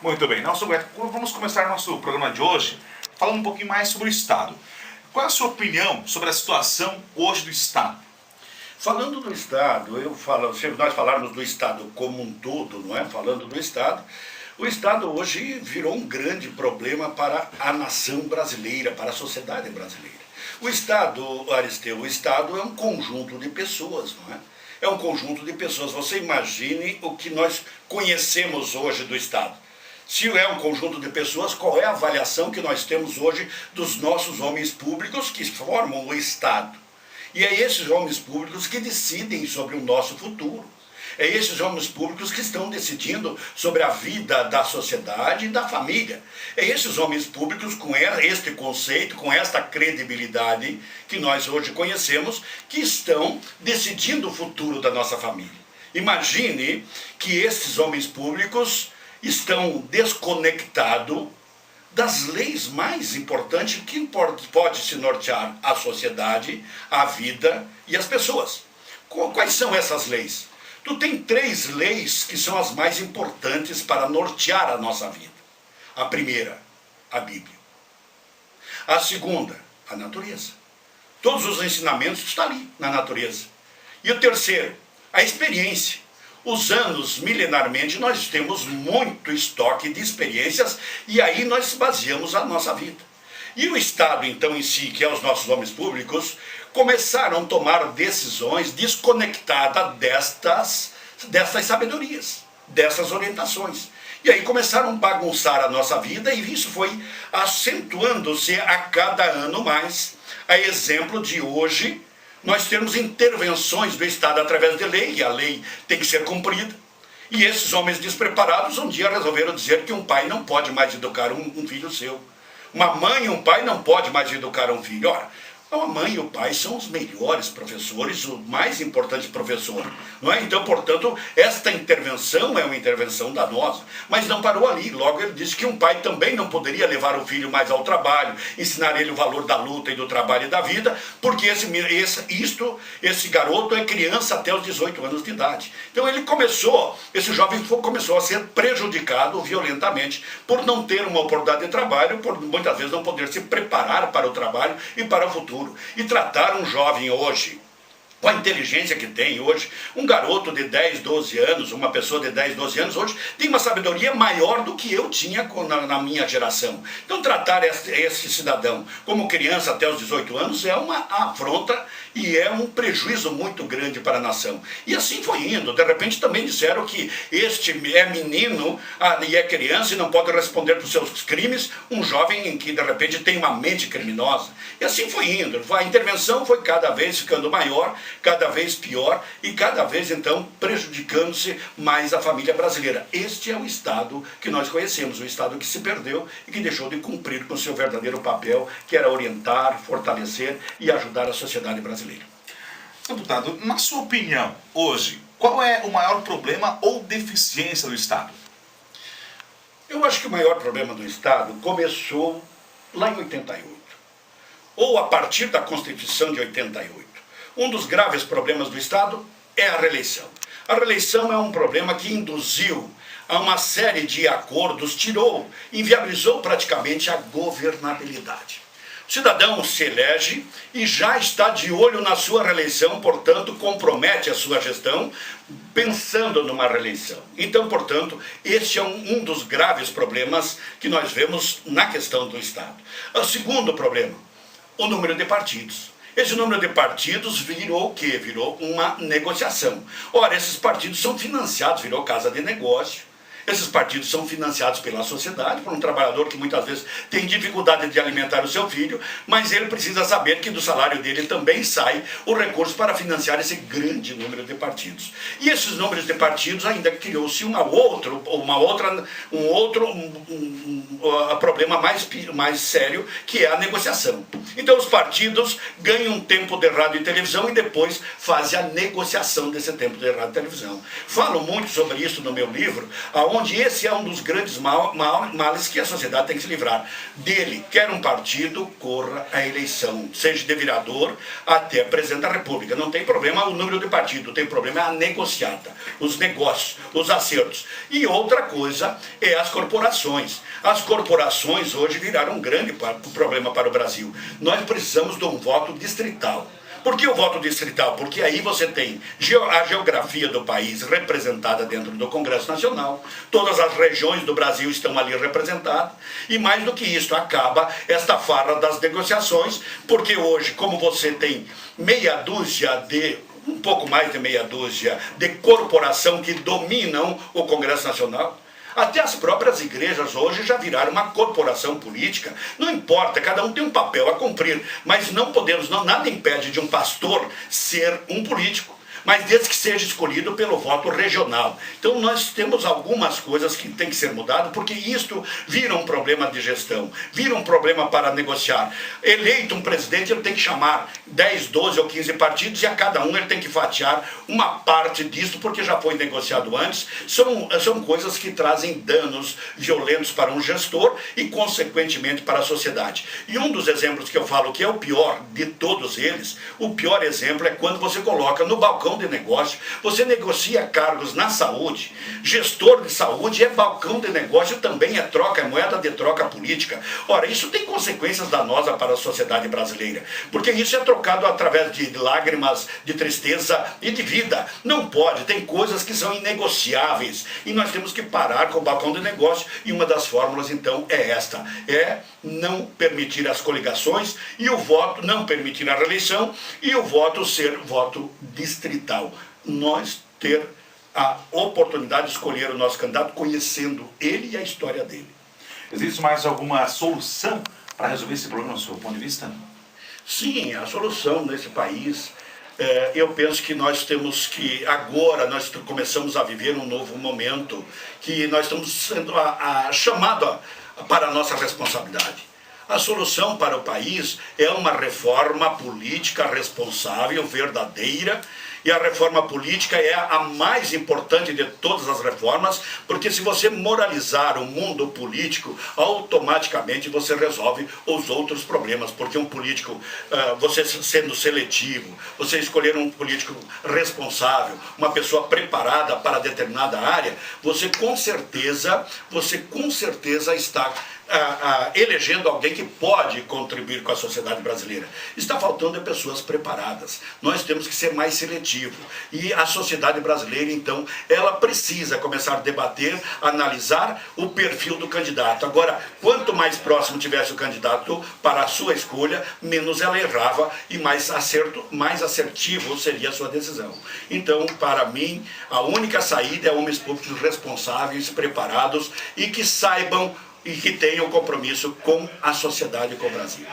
Muito bem, Nelson Beto, vamos começar nosso programa de hoje falando um pouquinho mais sobre o Estado. Qual é a sua opinião sobre a situação hoje do Estado? Falando do Estado, se nós falarmos do Estado como um todo, não é? Falando do Estado, o Estado hoje virou um grande problema para a nação brasileira, para a sociedade brasileira. O Estado, Aristeu, o Estado é um conjunto de pessoas, não é? É um conjunto de pessoas. Você imagine o que nós conhecemos hoje do Estado. Se é um conjunto de pessoas, qual é a avaliação que nós temos hoje dos nossos homens públicos que formam o Estado? E é esses homens públicos que decidem sobre o nosso futuro. É esses homens públicos que estão decidindo sobre a vida da sociedade e da família. É esses homens públicos com este conceito, com esta credibilidade que nós hoje conhecemos, que estão decidindo o futuro da nossa família. Imagine que esses homens públicos estão desconectados das leis mais importantes que pode se nortear a sociedade, a vida e as pessoas. Quais são essas leis? Tu tem 3 leis que são as mais importantes para nortear a nossa vida. A primeira, a Bíblia. A segunda, a natureza. Todos os ensinamentos estão ali na natureza. E o terceiro, a experiência. Os anos, milenarmente, nós temos muito estoque de experiências e aí nós baseamos a nossa vida. E o Estado, então, em si, que é os nossos homens públicos, começaram a tomar decisões desconectadas destas sabedorias, dessas orientações. E aí começaram a bagunçar a nossa vida e isso foi acentuando-se a cada ano mais. A exemplo de hoje, nós temos intervenções do Estado através de lei, e a lei tem que ser cumprida. E esses homens despreparados um dia resolveram dizer que um pai não pode mais educar um filho seu. Uma mãe e um pai não pode mais educar um filho. Ora, a mãe e o pai são os melhores professores, o mais importante professor, não é? Então, portanto, esta intervenção é uma intervenção danosa, mas não parou ali. Logo ele disse que um pai também não poderia levar o filho mais ao trabalho, ensinar ele o valor da luta e do trabalho e da vida, porque esse garoto é criança até os 18 anos de idade. Então esse jovem começou a ser prejudicado violentamente por não ter uma oportunidade de trabalho, por muitas vezes não poder se preparar para o trabalho e para o futuro. E tratar um jovem hoje, com a inteligência que tem hoje, um garoto de 10, 12 anos, uma pessoa de 10, 12 anos hoje, tem uma sabedoria maior do que eu tinha na minha geração. Então tratar esse cidadão como criança até os 18 anos é uma afronta e é um prejuízo muito grande para a nação. E assim foi indo. De repente também disseram que este é menino e é criança e não pode responder por seus crimes, um jovem em que de repente tem uma mente criminosa. E assim foi indo. A intervenção foi cada vez ficando maior, cada vez pior e cada vez então prejudicando-se mais a família brasileira. Este é o Estado que nós conhecemos, o Estado que se perdeu e que deixou de cumprir com seu verdadeiro papel, que era orientar, fortalecer e ajudar a sociedade brasileira. Deputado, na sua opinião, hoje, qual é o maior problema ou deficiência do Estado? Eu acho que o maior problema do Estado começou lá em 88, ou a partir da Constituição de 88. Um dos graves problemas do Estado é a reeleição. A reeleição é um problema que induziu a uma série de acordos, inviabilizou praticamente a governabilidade. O cidadão se elege e já está de olho na sua reeleição, portanto, compromete a sua gestão pensando numa reeleição. Então, portanto, este é um dos graves problemas que nós vemos na questão do Estado. O segundo problema, o número de partidos. Esse número de partidos virou o quê? Virou uma negociação. Ora, esses partidos são financiados, virou casa de negócio. Esses partidos são financiados pela sociedade, por um trabalhador que muitas vezes tem dificuldade de alimentar o seu filho, mas ele precisa saber que do salário dele também sai o recurso para financiar esse grande número de partidos. E esses números de partidos ainda criou-se um outro problema mais sério, que é a negociação. Então os partidos ganham um tempo de rádio e televisão e depois fazem a negociação desse tempo de rádio e televisão. Falo muito sobre isso no meu livro, onde esse é um dos grandes males que a sociedade tem que se livrar. Dele, quer um partido, corra a eleição, seja de vereador até presidente da República. Não tem problema o número de partido, tem problema é a negociata, os negócios, os acertos. E outra coisa é as corporações. As corporações hoje viraram um grande problema para o Brasil. Nós precisamos de um voto distrital. Por que o voto distrital? Porque aí você tem a geografia do país representada dentro do Congresso Nacional, todas as regiões do Brasil estão ali representadas, e mais do que isso, acaba esta farra das negociações, porque hoje, como você tem um pouco mais de meia dúzia de corporação que dominam o Congresso Nacional, até as próprias igrejas hoje já viraram uma corporação política. Não importa, cada um tem um papel a cumprir, mas não podemos, nada impede de um pastor ser um político, mas desde que seja escolhido pelo voto regional. Então nós temos algumas coisas que tem que ser mudadas, porque isto vira um problema de gestão, vira um problema para negociar. Eleito um presidente, ele tem que chamar 10, 12 ou 15 partidos e a cada um ele tem que fatiar uma parte disso, porque já foi negociado antes. São coisas que trazem danos violentos para um gestor e, consequentemente, para a sociedade. E um dos exemplos que eu falo que é o pior de todos eles, o pior exemplo é quando você coloca no balcão de negócio, você negocia cargos na saúde, gestor de saúde é balcão de negócio, também é moeda de troca política. Ora, isso tem consequências danosas para a sociedade brasileira, porque isso é trocado através de lágrimas, de tristeza e de vida. Não pode, tem coisas que são inegociáveis, e nós temos que parar com o balcão de negócio, e uma das fórmulas, então, é esta, é não permitir as coligações, e o voto, não permitir a reeleição, e o voto ser voto distrital. Nós ter a oportunidade de escolher o nosso candidato conhecendo ele e a história dele. Existe mais alguma solução para resolver esse problema, do seu ponto de vista? Sim, a solução nesse país, eu penso que nós temos que, agora nós começamos a viver um novo momento, que nós estamos sendo chamados para a nossa responsabilidade. A solução para o país é uma reforma política responsável, verdadeira, e a reforma política é a mais importante de todas as reformas, porque se você moralizar o mundo político, automaticamente você resolve os outros problemas, porque um político, você sendo seletivo, você escolher um político responsável, uma pessoa preparada para determinada área, você com certeza está elegendo alguém que pode contribuir com a sociedade brasileira. Está faltando pessoas preparadas. Nós temos que ser mais seletivo. E a sociedade brasileira, então, ela precisa começar a debater, analisar o perfil do candidato. Agora, quanto mais próximo tivesse o candidato para a sua escolha, menos ela errava e mais assertivo seria a sua decisão. Então, para mim, a única saída é homens públicos responsáveis, preparados e que saibam e que tenham compromisso com a sociedade e com o Brasil.